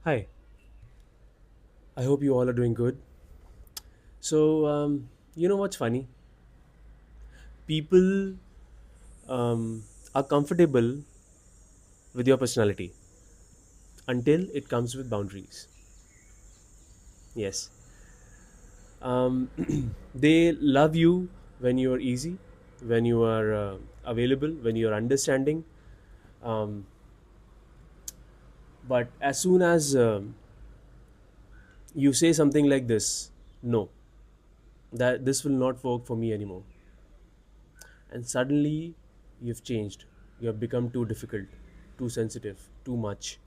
Hi, I hope you all are doing good. So, you know what's funny? People are comfortable with your personality until it comes with boundaries. Yes. They love you when you are easy, when you are available, when you are understanding. Um, but as soon as you say something like this, no, that this will not work for me anymore. And suddenly you've changed. You have become too difficult, too sensitive, too much,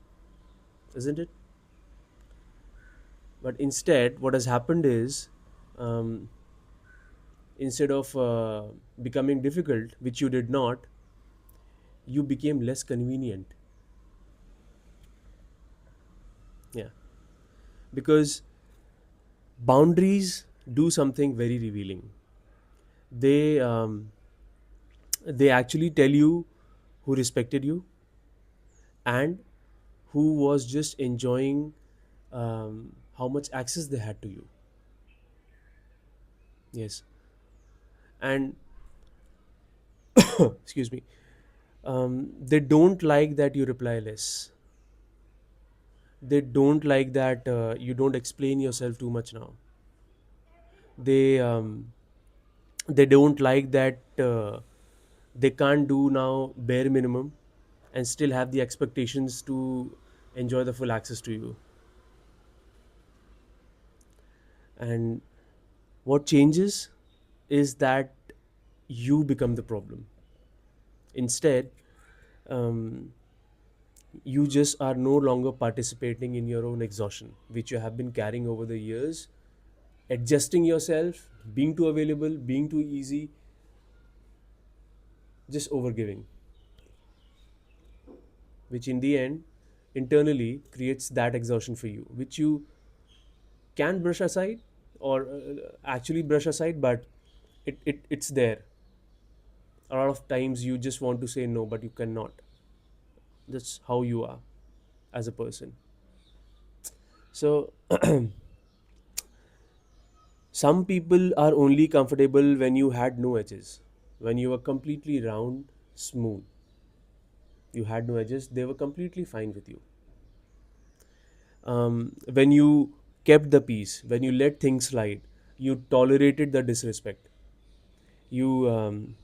isn't it? But instead, what has happened is, um, instead of becoming difficult, which you did not, you became less convenient. Yeah, because boundaries do something very revealing. They actually tell you who respected you and who was just enjoying how much access they had to you. Yes, and excuse me, they don't like that you reply less. They don't like that you don't explain yourself too much now. They um, they don't like that they can't do now bare minimum and still have the expectations to enjoy the full access to you. And what changes is that you become the problem. Instead, um, you just are no longer participating in your own exhaustion, which you have been carrying over the years, adjusting yourself, being too available, being too easy, just overgiving, which in the end internally creates that exhaustion for you, which you can brush aside or actually brush aside, but it's there. A lot of times you just want to say no, but you cannot. That's how you are as a person. So, some people are only comfortable when you had no edges, when you were completely round, smooth. You had no edges, they were completely fine with you. When you kept the peace, when you let things slide, you tolerated the disrespect. You,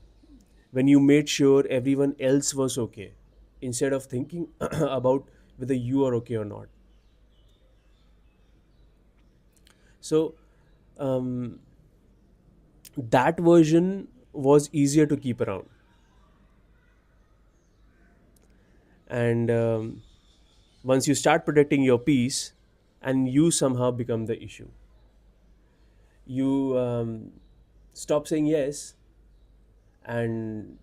when you made sure everyone else was okay, instead of thinking about whether you are okay or not. So, um, that version was easier to keep around, and once you start protecting your peace, and you somehow become the issue, you stop saying yes, and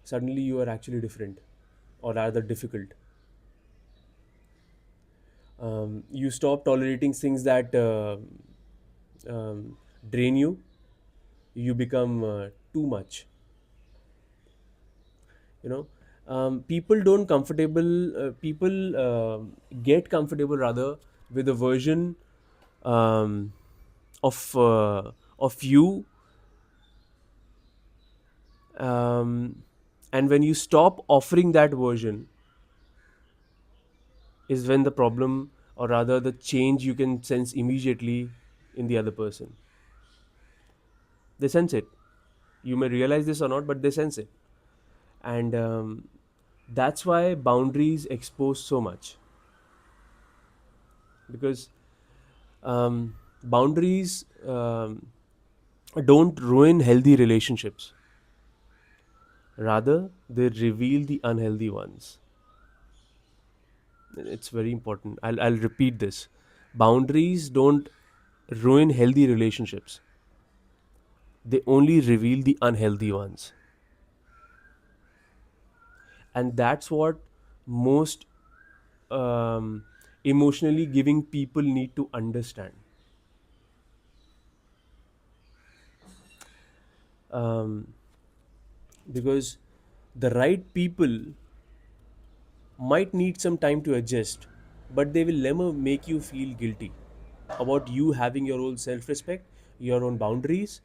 suddenly you are actually different, or rather difficult. You stop tolerating things that drain you. You become too much. You know, people don't comfortable. People get comfortable rather with a version um, of you, and when you stop offering that version, is when the problem, or rather the change, you can sense immediately in the other person. They sense it. You may realize this or not, but they sense it. And that's why boundaries expose so much, because boundaries don't ruin healthy relationships, rather they reveal the unhealthy ones. It's very important. I'll repeat this. Boundaries don't ruin healthy relationships, they only reveal the unhealthy ones. And that's what most emotionally giving people need to understand. um, because the right people might need some time to adjust, but they will never make you feel guilty about you having your own self-respect, your own boundaries,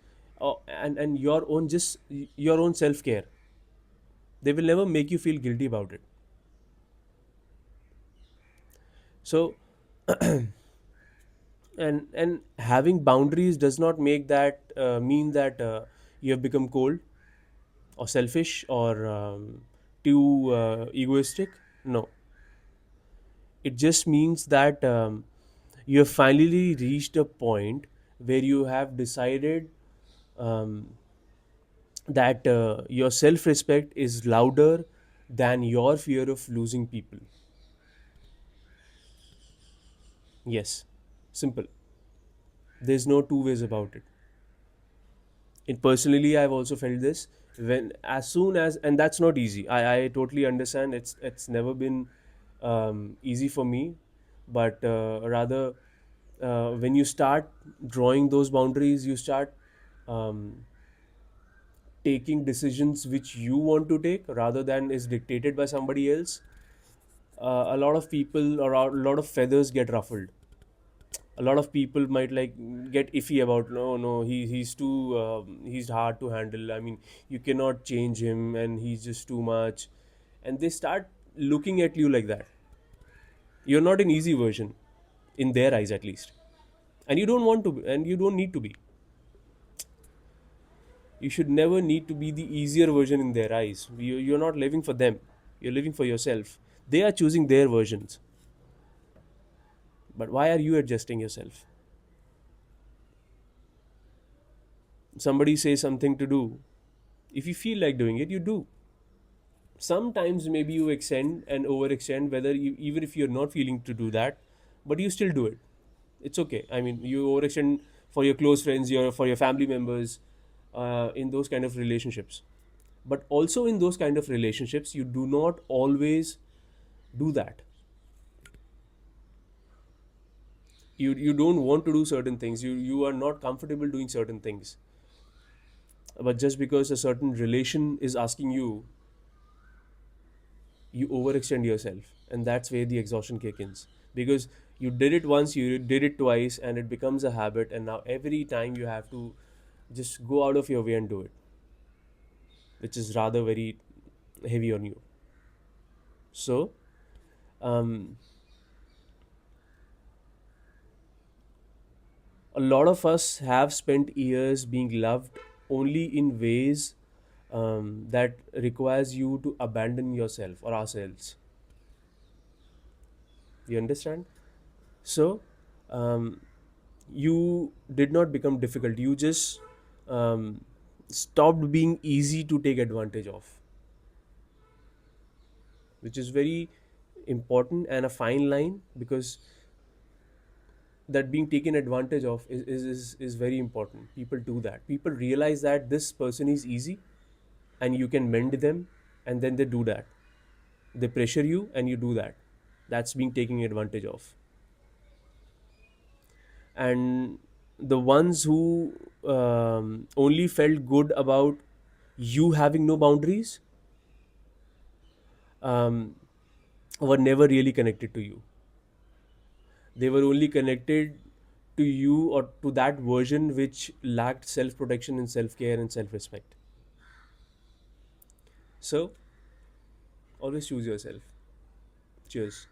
and your own just your own self-care. They will never make you feel guilty about it. So, and having boundaries does not make that mean that you have become cold or selfish or too egoistic. No, it just means that you have finally reached a point where you have decided um, that your self respect is louder than your fear of losing people. Yes, simple. There's no two ways about it. And personally, I've also felt this when as soon as, and that's not easy. I totally understand. It's never been easy for me, but rather when you start drawing those boundaries, you start um, taking decisions which you want to take rather than is dictated by somebody else. A lot of people or a lot of feathers get ruffled. A lot of people might like get iffy about, no, no, he's too he's hard to handle. I mean, you cannot change him and he's just too much, and they start looking at you like that. You're not an easy version in their eyes, at least, and you don't want to be, and you don't need to be. You should never need to be the easier version in their eyes. You're not living for them, you're living for yourself. They are choosing their versions, but why are you adjusting yourself? Somebody says something to do, if you feel like doing it, you do. Sometimes maybe you extend and overextend, whether you, even if you're not feeling to do that, but you still do it. It's okay. I mean, you overextend for your close friends, your for your family members, in those kind of relationships. But also in those kind of relationships, you do not always do that. You don't want to do certain things. You are not comfortable doing certain things. But just because a certain relation is asking you, you overextend yourself, and that's where the exhaustion kicks in, because you did it once, you did it twice, and it becomes a habit, and now every time you have to just go out of your way and do it, which is rather very heavy on you. So um, a lot of us have spent years being loved only in ways that requires you to abandon yourself or ourselves. You understand? So um, you did not become difficult, you just um, stopped being easy to take advantage of, which is very important and a fine line, because that being taken advantage of is very important. People do that, people realize that this person is easy and you can mend them, and then they do that, they pressure you and you do that. That's being taken advantage of. And the ones who only felt good about you having no boundaries um, were never really connected to you. They were only connected to you or to that version which lacked self protection and self care and self respect. So always choose yourself. Cheers.